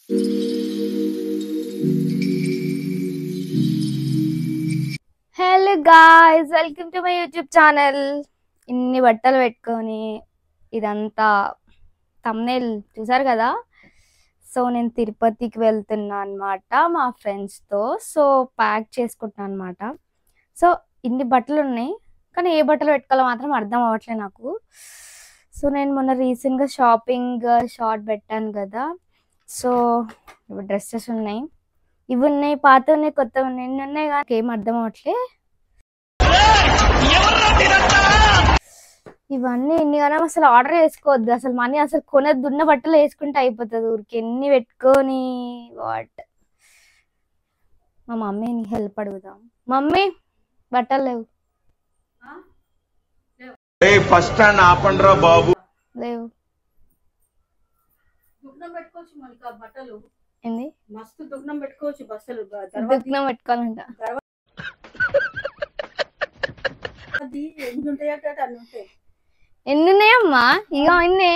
Hello guys, welcome to my YouTube channel. ఇన్ని బట్టలు పెట్టుకొని ఇదంతా థంబ్నెయిల్ చూసారు కదా. సో నేను తిరుపతికి వెళ్తున్నా అనమాట మా ఫ్రెండ్స్తో. సో ప్యాక్ చేసుకుంటున్నాను అనమాట. సో ఇన్ని బట్టలు ఉన్నాయి, కానీ ఏ బట్టలు పెట్టుకోవాలో మాత్రం అర్థం అవ్వట్లేదు నాకు. సో నేను మొన్న రీసెంట్గా షాపింగ్ షార్ట్ పెట్టాను కదా. సో ఇప్పుడు డ్రెస్సెస్ ఉన్నాయి, ఇవి ఉన్నాయి, పాత ఉన్నాయి, కొత్త ఉన్నాయి, ఎన్ని ఉన్నాయి కానీ ఏం అర్థం అవట్లే. ఇవన్నీ ఎన్నిగానో అసలు ఆర్డర్ చేసుకోవద్దు, అసలు మనీ అసలు కొనద్దు, ఉన్న బట్టలు వేసుకుంటే అయిపోతుంది. ఊరికి ఎన్ని పెట్టుకొని వాట్. మా మమ్మీని హెల్ప్ అడుగుదాం. మమ్మీ బట్టలు లేవు. ఫస్ట్ స్టాండ్ ఆపండ్రా బాబు. లేవు. బట్టలు ఏంది మస్తు దుగ్నం పెట్టుకోవచ్చు. బస్సులు దుగ్నం పెట్టుకోవాలంట. ఎన్ని ఉన్నాయమ్మా? ఇక ఎన్ని?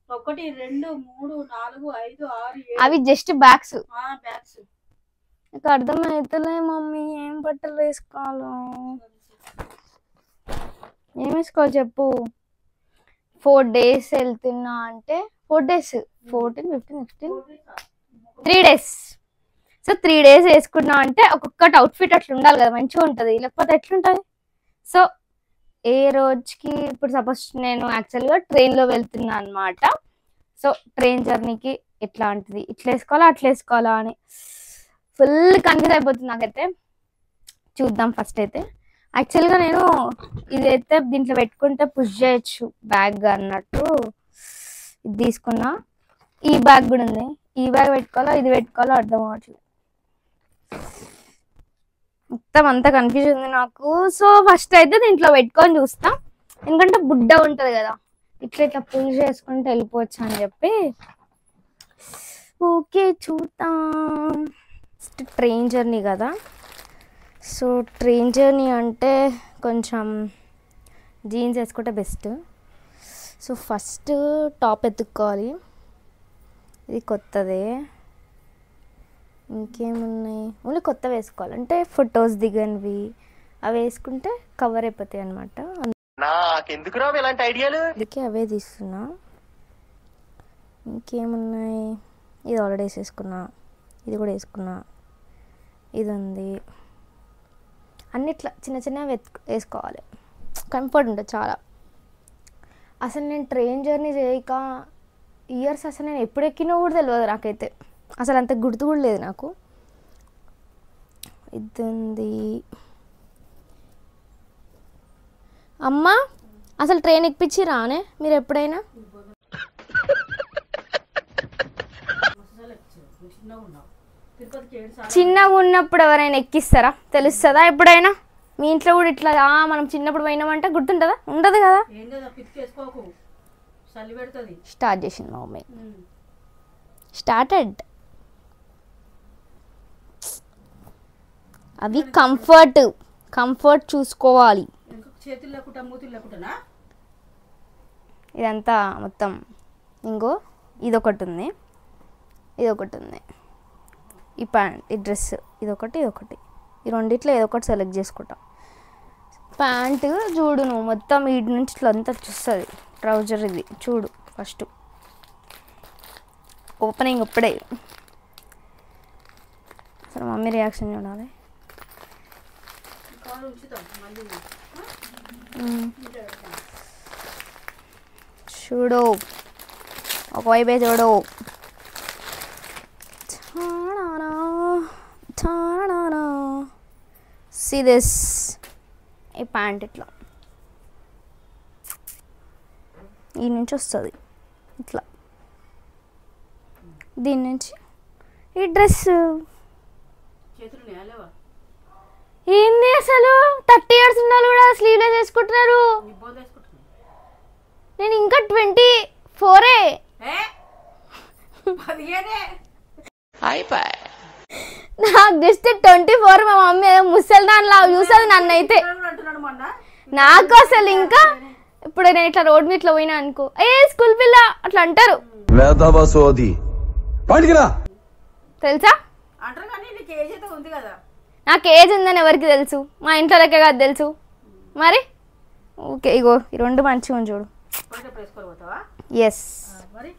1 2 3 4 5 6 7 అవి జస్ట్ బ్యాగ్స్. బ్యాగ్స్. నాకు అర్థమైతలే మమ్మీ, ఏం బట్టలు వేసుకోవాలో, ఏం వేసుకోవాలి చెప్పు. 4 days వెళ్తున్నా అంటే 4 days, 14, 15, 16, 3 days. సో 3 days వేసుకున్నా అంటే ఒక్కొక్కటి అవుట్ఫిట్ అట్లా ఉండాలి కదా, మంచిగా ఉంటుంది. లేకపోతే ఎట్లుంటుంది? సో ఏ రోజుకి ఇప్పుడు సపోజ్ నేను యాక్చువల్గా ట్రైన్లో వెళ్తున్నా అనమాట. సో ట్రైన్ జర్నీకి ఎట్లాంటిది, ఇట్లా వేసుకోవాలా అట్లా వేసుకోవాలా అని ఫుల్ కన్ఫ్యూజ్ అయిపోతుంది నాకైతే. చూద్దాం. ఫస్ట్ అయితే యాక్చువల్గా నేను ఇదైతే దీంట్లో పెట్టుకుంటే పుష్ చేయొచ్చు బ్యాగ్ అన్నట్టు ఇది తీసుకున్నా. ఈ బ్యాగ్ కూడా ఉంది, ఈ బ్యాగ్ పెట్టుకోవాలో ఇది పెట్టుకోవాలో అర్థం అవ్వట్లేదు. మొత్తం అంతా కన్ఫ్యూజన్ ఉంది నాకు. సో ఫస్ట్ అయితే దీంట్లో పెట్టుకొని చూస్తా, ఎందుకంటే బుడ్డ ఉంటుంది కదా, ఇట్లా ఇట్లా పుష్ చేసుకుంటే వెళ్ళిపోవచ్చు అని చెప్పి. ఓకే చూద్దాం. ఫస్ట్ ట్రైన్ జర్నీ కదా. సో ట్రైన్ జర్నీ అంటే కొంచెం జీన్స్ వేసుకుంటే బెస్ట్. సో ఫస్ట్ టాప్ ఎత్తుక్కోవాలి. ఇది కొత్తదే. ఇంకేమున్నాయి? ఓన్లీ కొత్త వేసుకోవాలి, అంటే ఫొటోస్ దిగనివి అవి వేసుకుంటే కవర్ అయిపోతాయి అనమాట. అందుకే అవే తీస్తున్నా. ఇంకేమున్నాయి? ఇది ఆల్రెడీ వేసేసుకున్నా, ఇది కూడా వేసుకున్నా, ఇది ఉంది. అన్నిట్లా చిన్న చిన్న వేసుకోవాలి, కంఫర్ట్ ఉంటుంది చాలా. అసలు నేను ట్రైన్ జర్నీ చేయక ఇయర్స్ అసలు నేను ఎప్పుడు ఎక్కినా కూడా తెలియదు నాకైతే, అసలు అంత గుర్తు కూడా లేదు నాకు. ఇది ఉంది. అమ్మా అసలు ట్రైన్ ఎక్కించి రానే మీరు ఎప్పుడైనా? చిన్నగా ఉన్నప్పుడు ఎవరైనా ఎక్కిస్తారా? తెలుస్తుందా ఎప్పుడైనా? మీ ఇంట్లో కూడా ఇట్లా మనం చిన్నప్పుడు పోయినామంటే గుర్తుంటుందా? ఉండదు కదా. స్టార్ట్ చేసింది మా మమ్మీ. స్టార్టెడ్. అవి కంఫర్ట్ చూసుకోవాలి. ఇదంతా మొత్తం. ఇంకో ఇదొకటి ఉంది, ఇదొకటి ఉంది, ఈ ప్యాంట్, ఈ డ్రెస్, ఇదొకటి, ఇదొకటి, ఈ రెండిట్లో ఏదో ఒకటి సెలెక్ట్ చేసుకుంటాం. ప్యాంట్ చూడు నువ్వు, మొత్తం వీటి నుంచి ఇట్లా అంతా చూస్తుంది. ట్రౌజర్ ఇది చూడు, ఫస్ట్ ఓపెనింగ్ ఇప్పుడే. అసలు మమ్మీ రియాక్షన్ చూడాలి. చూడు ఒకవైపే చూడు. See this, ఈ ప్యాంట్ ఇట్లా ఈ నుంచి వస్తుంది ఇట్లా, దీని నుంచి ఈ డ్రెస్. ఏంది అసలు 30 years ఉన్న కూడా స్లీవ్లెస్ వేసుకుంటున్నారు. నేను ఇంకా 24. నాకు జస్ట్ 24. మా మమ్మీ ఏదో ముసలి దానిలా చూస్తుంది నన్ను అయితే. నాకు అసలు ఇంకా ఇప్పుడు నేను ఇట్లా రోడ్ మీద ఇట్లా పోయినా అనుకో, ఏ స్కూల్ పిల్ల అట్లా అంటారు. తెలుసా? అంటారు కానీ నీకు ఏజ్ అయితే ఉంది కదా. నాకు ఏజ్ ఉందని ఎవరికి తెలుసు? మా ఇంట్లోకే కాదు తెలుసు. మరి ఓకే, ఇగో ఈ 2 మంచిగా ఉంది చూడు. ఎస్, మరి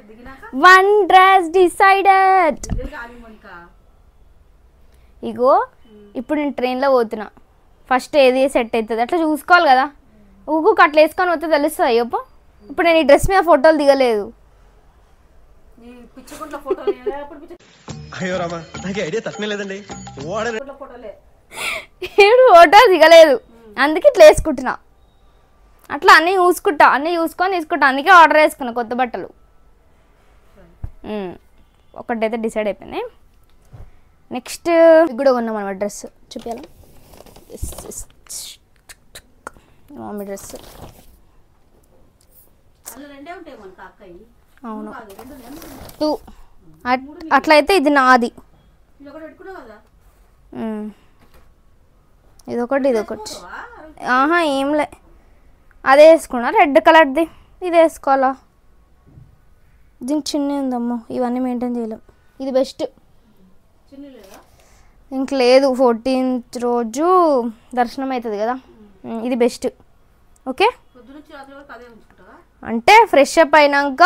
దిగినాక 1 డ్రెస్ డిసైడెడ్. ఇగో ఇప్పుడు నేను ట్రైన్లో పోతున్నా. ఫస్ట్ ఏది సెట్ అవుతుంది అట్లా చూసుకోవాలి కదా. ఊకు అట్లా వేసుకొని వస్తే తెలుస్తుంది. అయ్యప్ప ఇప్పుడు నేను ఈ డ్రెస్ మీద ఫోటోలు దిగలేదు. అయ్యో రామా, నాకు ఐడియా తక్కువ లేదండి. ఏడు ఫోటోలు దిగలేదు, అందుకే ఇట్లా వేసుకుంటున్నా. అట్లా అన్నీ చూసుకుంటా, అన్నీ చూసుకొని తీసుకుంటా. అందుకే ఆర్డర్ వేసుకున్నా కొత్త బట్టలు. ఒకటైతే డిసైడ్ అయిపోయింది. నెక్స్ట్ కూడా కొన్నాం అనమాట డ్రెస్. చూపించాలా? Mummy dress. అవును, 2. అట్లయితే ఇది నాది. ఇదొకటి ఇదొకటి. ఆహా ఏంలే, అదే వేసుకున్నా రెడ్ కలర్ది. ఇది వేసుకోవాలా? దీనికి చిన్న ఉందమ్మో, ఇవన్నీ మెయింటైన్ చేయలేం. ఇది బెస్ట్. ఇంక లేదు, 14th రోజు దర్శనం అవుతుంది కదా, ఇది బెస్ట్. ఓకే, అంటే ఫ్రెష్ అప్ అయినాక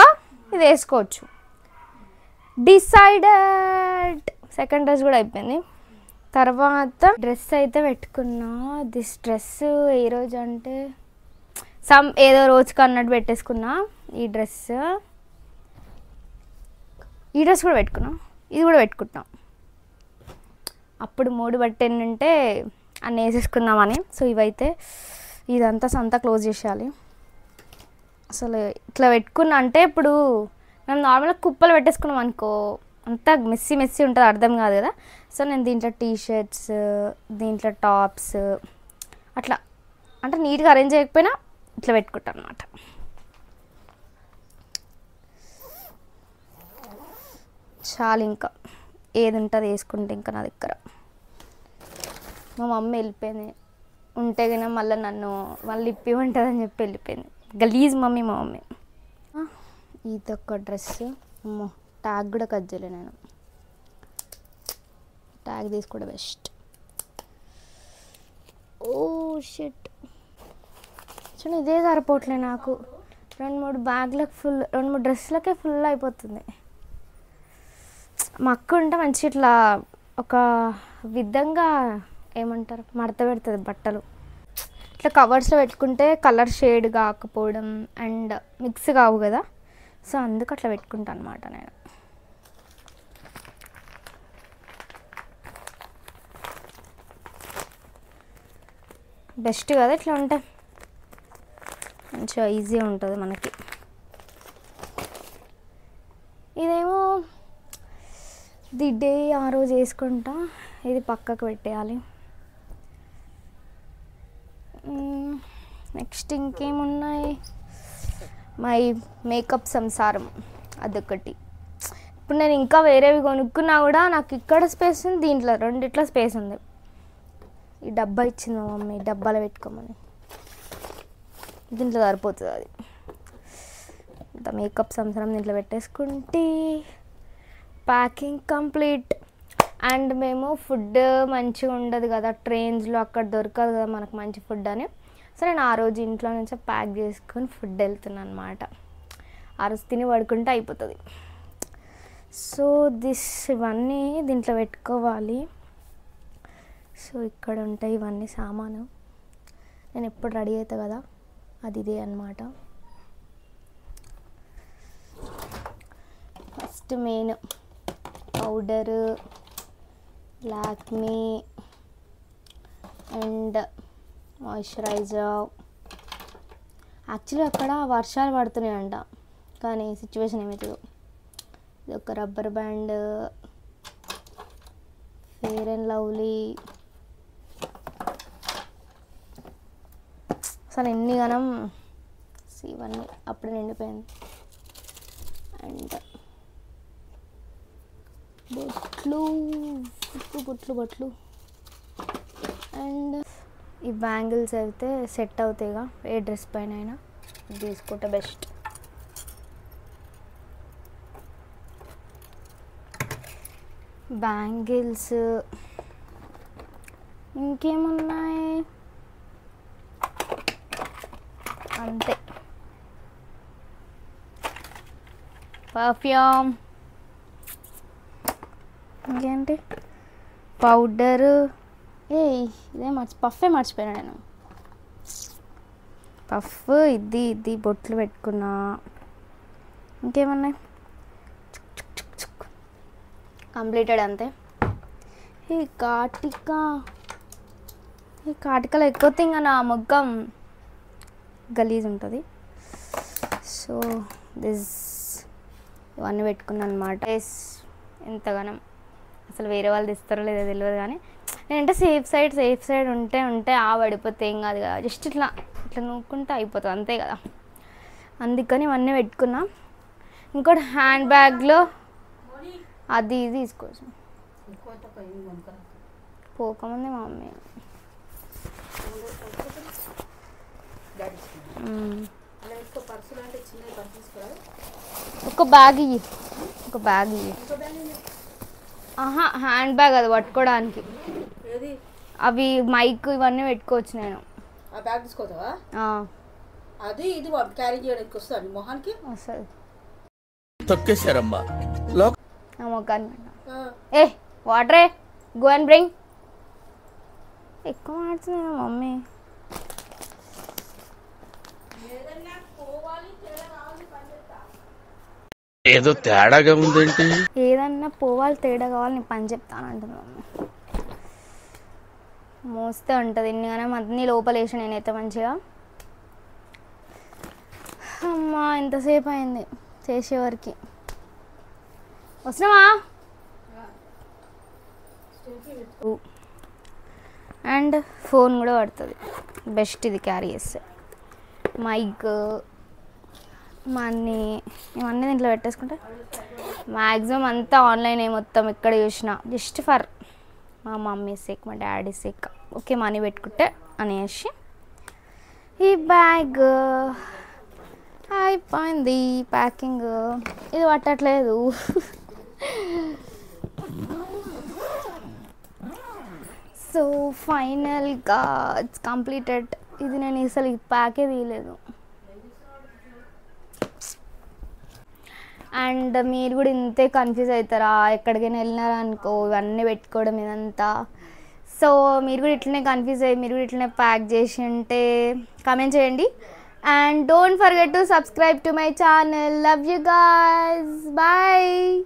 ఇది వేసుకోవచ్చు. డిసైడెడ్. సెకండ్ డ్రెస్ కూడా అయిపోయింది. తర్వాత డ్రెస్ అయితే పెట్టుకున్నా. దిస్ డ్రెస్ ఏ రోజు అంటే ఏదో రోజుకి అన్నట్టు పెట్టేసుకున్నా. ఈ డ్రెస్ కూడా పెట్టుకున్నా, ఇది కూడా పెట్టుకుంటున్నా. అప్పుడు 3 బట్టి ఏంటంటే అన్నీ వేసేసుకుందామని. సో ఇవైతే ఇదంతా సంతా క్లోజ్ చేసేయాలి. అసలు ఇట్లా పెట్టుకున్నా అంటే ఇప్పుడు మనం నార్మల్గా కుప్పలు పెట్టేసుకున్నాం అనుకో, అంతా మెస్సీ మెస్సీ ఉంటుంది, అర్థం కాదు కదా. సో నేను దీంట్లో టీషర్ట్స్, దీంట్లో టాప్స్ అట్లా అంటే నీట్గా అరేంజ్ చేయకపోయినా ఇట్లా పెట్టుకుంటాను అనమాట. చాలు, ఇంకా ఏది ఉంటుంది వేసుకుంటే. ఇంకా నా దగ్గర మా మమ్మీ వెళ్ళిపోయింది. ఉంటే కన్నా మళ్ళీ ఇప్పి ఉంటుందని చెప్పి వెళ్ళిపోయింది. గలీజ్ మమ్మీ మా మమ్మీ. ఇదొక డ్రెస్. అమ్మో, ట్యాగ్ కూడా కట్ చేయలే నేను. ట్యాగ్ తీసుకోవడం బెస్ట్. ఓ షిట్, చూడండి ఇదే సరిపోవట్లే నాకు. 2-3 బ్యాగ్లకు ఫుల్, 2-3 డ్రెస్లకే ఫుల్ అయిపోతుంది. మా అక్క ఉంటే మంచి ఇట్లా ఒక విధంగా ఏమంటారు మడత పెడుతుంది బట్టలు. ఇట్లా కవర్స్లో పెట్టుకుంటే కలర్ షేడ్ కాకపోవడం అండ్ మిక్స్ కావు కదా. సో అందుకు అట్లా పెట్టుకుంటాను అనమాట నేను. బెస్ట్ కదా ఇట్లా ఉంటే, మంచిగా ఈజీగా ఉంటుంది మనకి. ఇదేమో ది డే ఆ రోజు వేసుకుంటా, ఇది పక్కకు పెట్టేయాలి. నెక్స్ట్ ఇంకేమున్నాయి? మై మేకప్ సంసారం అదొకటి. ఇప్పుడు నేను ఇంకా వేరేవి కొనుక్కున్నా కూడా నాకు ఇక్కడ స్పేస్ ఉంది, దీంట్లో 2 స్పేస్ ఉంది. ఈ డబ్బా ఇచ్చింది మా మమ్మీ, డబ్బాలో పెట్టుకోమని. దీంట్లో సరిపోతుంది అది. ఇంత మేకప్ సంసారం దీంట్లో పెట్టేసుకుంటే ప్యాకింగ్ కంప్లీట్. అండ్ మేము ఫుడ్ మంచిగా ఉండదు కదా ట్రైన్స్లో, అక్కడ దొరకదు కదా మనకు మంచి ఫుడ్ అని. సో నేను ఆ రోజు ఇంట్లో నుంచి ప్యాక్ చేసుకొని ఫుడ్ వెళ్తున్నాను అనమాట. ఆ రోజు తిని పడుకుంటే అయిపోతుంది. సో ఇవన్నీ దీంట్లో పెట్టుకోవాలి. సో ఇక్కడ ఉంటాయి ఇవన్నీ సామాను. నేను ఎప్పుడు రెడీ అవుతా కదా, అది ఇదే అనమాట. First main powder, Lakme and moisturiser. Actually అక్కడ వర్షాలు పడుతున్నాయంట, కానీ సిచ్యువేషన్ ఏమవుతుందో. ఇది ఒక rubber band, fair and lovely. అసలు ఎన్ని గనం ఇవన్నీ అప్పుడు నిండిపోయింది. అండ్ బొట్లు అండ్ ఈ బ్యాంగిల్స్ అయితే సెట్ అవుతాయిగా ఏ డ్రెస్ పైన అయినా, తీసుకుంటే బెస్ట్. బ్యాంగిల్స్ ఇంకేమున్నాయి అంతే. పర్ఫ్యూమ్ ఇంకేంటి పౌడరు. ఇదే పఫే మర్చిపోయాను నేను. పఫ్ ఇది బొట్లు పెట్టుకున్నా. ఇంకేమన్నాయి కంప్లీటెడ్ అంతే. ఈ కాటికలో ఎక్కువ ఇంకా నా మొగ్గం గలీజ్ ఉంటుంది. సో ఇవన్నీ పెట్టుకున్నాను అనమాట. ఎంతగానం అసలు వేరే వాళ్ళు తెస్తారో లేదో తెలియదు కానీ నేనంటే సేఫ్ సైడ్ ఉంటే పడిపోతే ఏం కాదు కదా, జస్ట్ ఇట్లా నూక్కుంటే అయిపోతుంది అంతే కదా. అందుకని ఇవన్నీ పెట్టుకున్నా. ఇంకోటి హ్యాండ్ బ్యాగ్లో అది తీసుకోవచ్చు. పోకముందే మా మమ్మీ ఒక బ్యాగ్ ఇయ్యి. హ్యాండ్ బ్యాగ్ అది పట్టుకోవడానికి. అవి మైక్ ఇవన్నీ పెట్టుకోవచ్చు నేను. ఆ బ్యాగ్ తీసుకోవా? అది ఇది క్యారీ చేయడానికి వస్తుంది మొహానికి వస్తుంది. తొక్కేశారమ్మా ఏ వాటరే గో అండ్ బ్రింగ్. ఎక్కువ మాడుతుంది మమ్మీ. ఏదో తేడాగా ఉందేంటి? ఏదన్నా పోవాలి తేడా కావాలి నీ పని చెప్తాను అంటుంది మమ్మీ. మోస్తే ఉంటుంది ఇన్నిగానే అన్నీ లోపల వేసి నేనైతే మంచిగా. అమ్మా ఎంతసేపు అయింది చేసేవరకు. వస్తున్నావా? అండ్ ఫోన్ కూడా పడుతుంది. బెస్ట్ ఇది క్యారీ చేస్తే. మైక్ మనీ ఇవన్నీ దీంట్లో పెట్టేసుకుంటే మ్యాక్సిమం అంతా ఆన్లైన్ మొత్తం ఎక్కడ చూసినా జస్ట్ ఫర్ మా మమ్మీ సేక్ మా డాడీ సేక్ ఓకే మనీ పెట్టుకుంటే అనేసి ఈ బ్యాగ్ అయిపోయింది ప్యాకింగ్. ఇది పట్టట్లేదు. సో ఫైనల్గా ఇట్స్ కంప్లీటెడ్. ఇది నేను అసలు ఈ ప్యాకే తీయలేదు. అండ్ మీరు కూడా ఇంతే కన్ఫ్యూజ్ అవుతారా ఎక్కడికైనా వెళ్ళినారా అనుకో ఇవన్నీ పెట్టుకోవడం ఇదంతా. సో మీరు కూడా ఇట్లనే కన్ఫ్యూజ్ అయ్యి మీరు కూడా ఇట్లనే ప్యాక్ చేసి ఉంటే కామెంట్ చేయండి. And don't forget to subscribe to my channel. Love you guys. Bye.